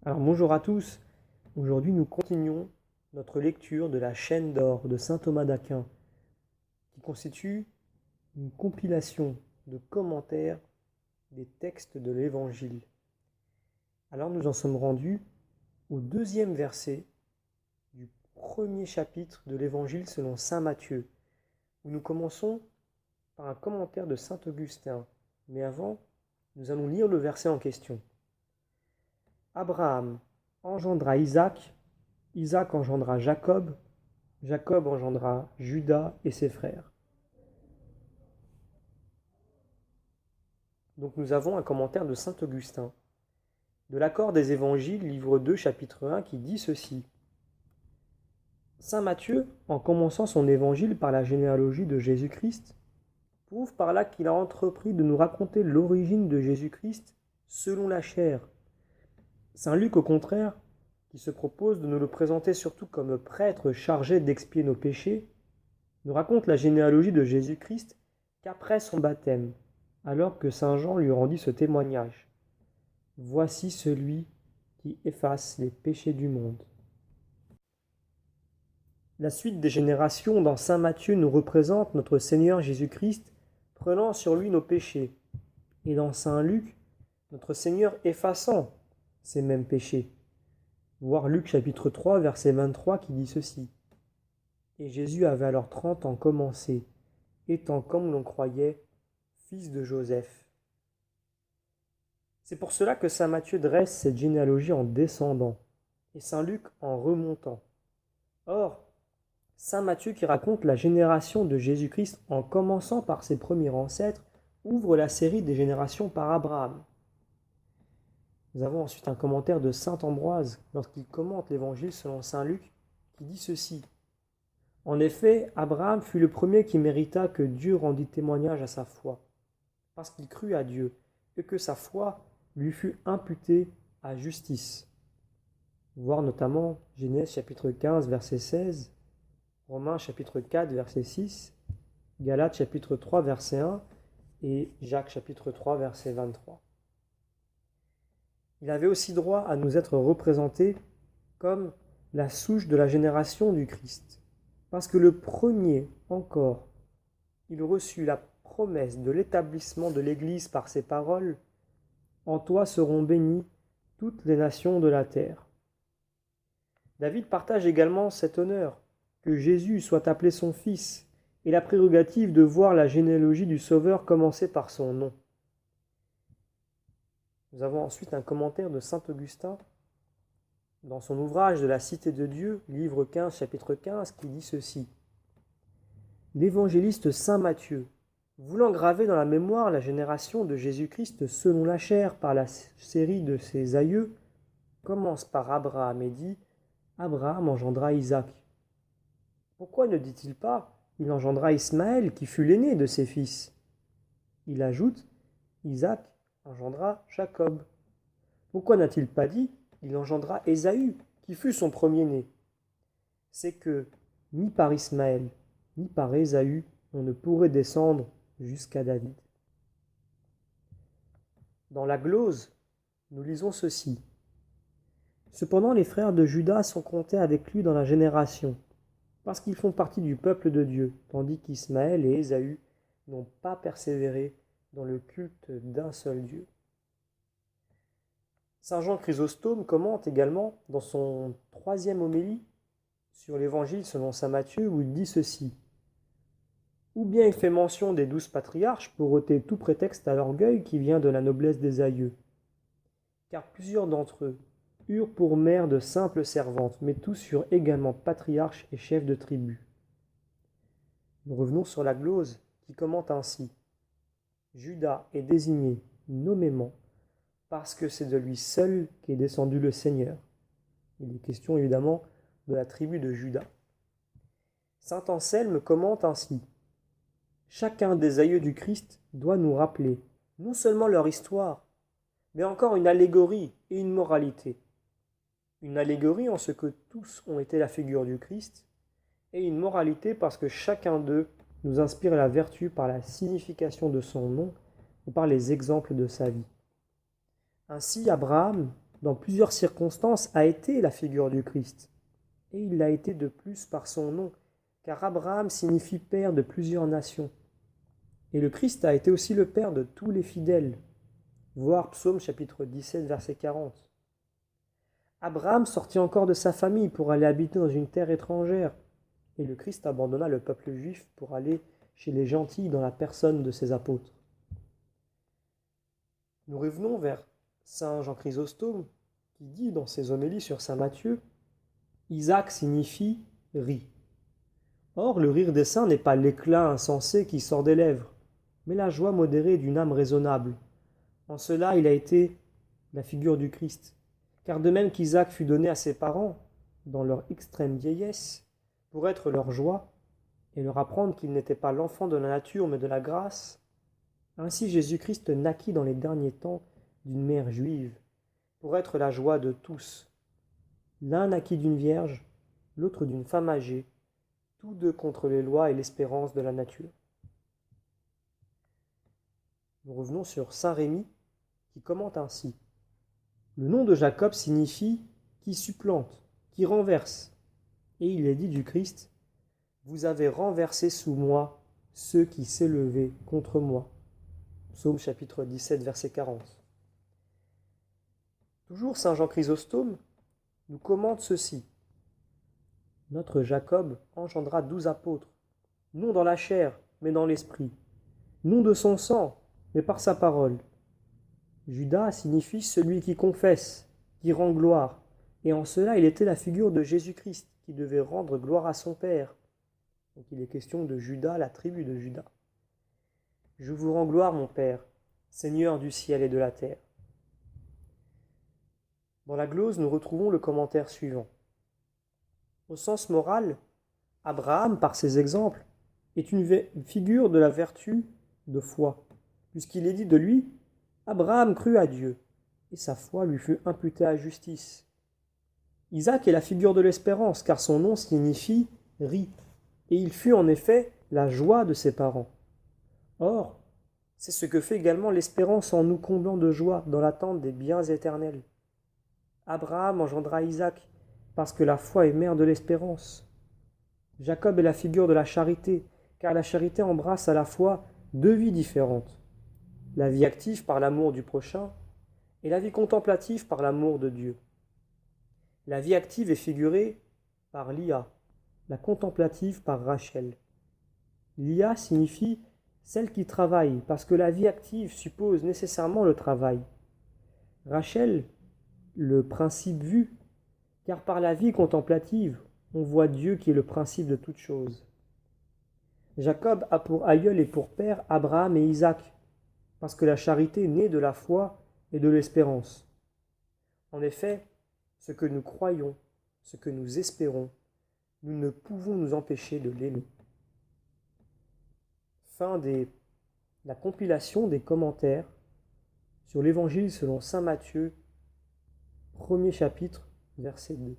Alors bonjour à tous, aujourd'hui nous continuons notre lecture de la chaîne d'or de saint Thomas d'Aquin, qui constitue une compilation de commentaires des textes de l'Évangile. Alors nous en sommes rendus au deuxième verset du premier chapitre de l'Évangile selon saint Matthieu, où nous commençons par un commentaire de saint Augustin. Mais avant, nous allons lire le verset en question. Abraham engendra Isaac, Isaac engendra Jacob, Jacob engendra Judas et ses frères. Donc nous avons un commentaire de saint Augustin, de l'Accord des Évangiles, livre 2, chapitre 1, qui dit ceci. Saint Matthieu, en commençant son évangile par la généalogie de Jésus-Christ, prouve par là qu'il a entrepris de nous raconter l'origine de Jésus-Christ selon la chair. Saint Luc, au contraire, qui se propose de nous le présenter surtout comme prêtre chargé d'expier nos péchés, nous raconte la généalogie de Jésus-Christ qu'après son baptême, alors que saint Jean lui rendit ce témoignage. Voici celui qui efface les péchés du monde. La suite des générations dans saint Matthieu nous représente notre Seigneur Jésus-Christ prenant sur lui nos péchés, et dans saint Luc, notre Seigneur effaçant ces mêmes péchés. Voir Luc chapitre 3, verset 23 qui dit ceci. Et Jésus avait alors 30 ans commencé, étant comme l'on croyait, fils de Joseph. C'est pour cela que saint Matthieu dresse cette généalogie en descendant, et saint Luc en remontant. Or, saint Matthieu qui raconte la génération de Jésus-Christ en commençant par ses premiers ancêtres, ouvre la série des générations par Abraham. Nous avons ensuite un commentaire de saint Ambroise lorsqu'il commente l'évangile selon saint Luc, qui dit ceci. En effet, Abraham fut le premier qui mérita que Dieu rendît témoignage à sa foi, parce qu'il crut à Dieu, et que sa foi lui fut imputée à justice. Voir notamment Genèse chapitre 15, verset 16, Romains chapitre 4, verset 6, Galates chapitre 3, verset 1, et Jacques chapitre 3, verset 23. Il avait aussi droit à nous être représenté comme la souche de la génération du Christ, parce que le premier encore, il reçut la promesse de l'établissement de l'Église par ces paroles. En toi seront bénies toutes les nations de la terre. David partage également cet honneur, que Jésus soit appelé son fils, et la prérogative de voir la généalogie du Sauveur commencer par son nom. Nous avons ensuite un commentaire de saint Augustin dans son ouvrage de la Cité de Dieu, livre 15, chapitre 15, qui dit ceci. L'évangéliste saint Matthieu, voulant graver dans la mémoire la génération de Jésus-Christ selon la chair par la série de ses aïeux, commence par Abraham et dit « Abraham engendra Isaac ». Pourquoi ne dit-il pas « Il engendra Ismaël qui fut l'aîné de ses fils ». Il ajoute « Isaac engendra Jacob ». Pourquoi n'a-t-il pas dit « Il engendra Ésaü qui fut son premier-né ». C'est que ni par Ismaël ni par Ésaü on ne pourrait descendre jusqu'à David. Dans la glose, nous lisons ceci. Cependant, les frères de Judas sont comptés avec lui dans la génération, parce qu'ils font partie du peuple de Dieu, tandis qu'Ismaël et Ésaü n'ont pas persévéré dans le culte d'un seul Dieu. Saint Jean Chrysostome commente également dans son 3e homélie sur l'évangile selon saint Matthieu, où il dit ceci. Ou bien il fait mention des 12 patriarches pour ôter tout prétexte à l'orgueil qui vient de la noblesse des aïeux. Car plusieurs d'entre eux eurent pour mère de simples servantes, mais tous furent également patriarches et chefs de tribus. Nous revenons sur la glose qui commente ainsi. Judas est désigné nommément parce que c'est de lui seul qu'est descendu le Seigneur. Il est question évidemment de la tribu de Judas. Saint Anselme commente ainsi. Chacun des aïeux du Christ doit nous rappeler non seulement leur histoire, mais encore une allégorie et une moralité. Une allégorie en ce que tous ont été la figure du Christ, et une moralité parce que chacun d'eux nous inspire la vertu par la signification de son nom ou par les exemples de sa vie. Ainsi, Abraham dans plusieurs circonstances, a été la figure du Christ. Et il l'a été de plus par son nom, car Abraham signifie père de plusieurs nations. Et le Christ a été aussi le père de tous les fidèles. Voir Psaume chapitre 17, verset 40. Abraham sortit encore de sa famille pour aller habiter dans une terre étrangère, et le Christ abandonna le peuple juif pour aller chez les gentils dans la personne de ses apôtres. Nous revenons vers saint Jean Chrysostome, qui dit dans ses homélies sur saint Matthieu, « Isaac signifie rit ». Or, le rire des saints n'est pas l'éclat insensé qui sort des lèvres, mais la joie modérée d'une âme raisonnable. En cela, il a été la figure du Christ. Car de même qu'Isaac fut donné à ses parents, dans leur extrême vieillesse, pour être leur joie, et leur apprendre qu'il n'était pas l'enfant de la nature mais de la grâce, ainsi Jésus-Christ naquit dans les derniers temps d'une mère juive, pour être la joie de tous. L'un naquit d'une vierge, l'autre d'une femme âgée, tous deux contre les lois et l'espérance de la nature. Nous revenons sur saint Rémi, qui commente ainsi. Le nom de Jacob signifie « qui supplante, qui renverse ». Et il est dit du Christ « Vous avez renversé sous moi ceux qui s'élevaient contre moi ». Psaume chapitre 17, verset 40. Toujours saint Jean Chrysostome nous commente ceci. Notre Jacob engendra 12 apôtres, non dans la chair, mais dans l'esprit, non de son sang, mais par sa parole. Judas signifie celui qui confesse, qui rend gloire, et en cela il était la figure de Jésus-Christ, qui devait rendre gloire à son Père. Donc il est question de Judas, la tribu de Judas. Je vous rends gloire, mon Père, Seigneur du ciel et de la terre. Dans la glose, nous retrouvons le commentaire suivant. Au sens moral, Abraham, par ses exemples, est une figure de la vertu de foi, puisqu'il est dit de lui « Abraham crut à Dieu, et sa foi lui fut imputée à justice ». Isaac est la figure de l'espérance, car son nom signifie « rit », et il fut en effet la joie de ses parents. Or, c'est ce que fait également l'espérance en nous comblant de joie dans l'attente des biens éternels. Abraham engendra Isaac, parce que la foi est mère de l'espérance. Jacob est la figure de la charité, car la charité embrasse à la fois deux vies différentes. La vie active par l'amour du prochain, et la vie contemplative par l'amour de Dieu. La vie active est figurée par Lia, la contemplative par Rachel. Lia signifie celle qui travaille, parce que la vie active suppose nécessairement le travail. Rachel, le principe vu, car par la vie contemplative, on voit Dieu qui est le principe de toute chose. Jacob a pour aïeul et pour père Abraham et Isaac, parce que la charité naît de la foi et de l'espérance. En effet, ce que nous croyons, ce que nous espérons, nous ne pouvons nous empêcher de l'aimer. Fin de la compilation des commentaires sur l'Évangile selon saint Matthieu, premier chapitre, verset 2.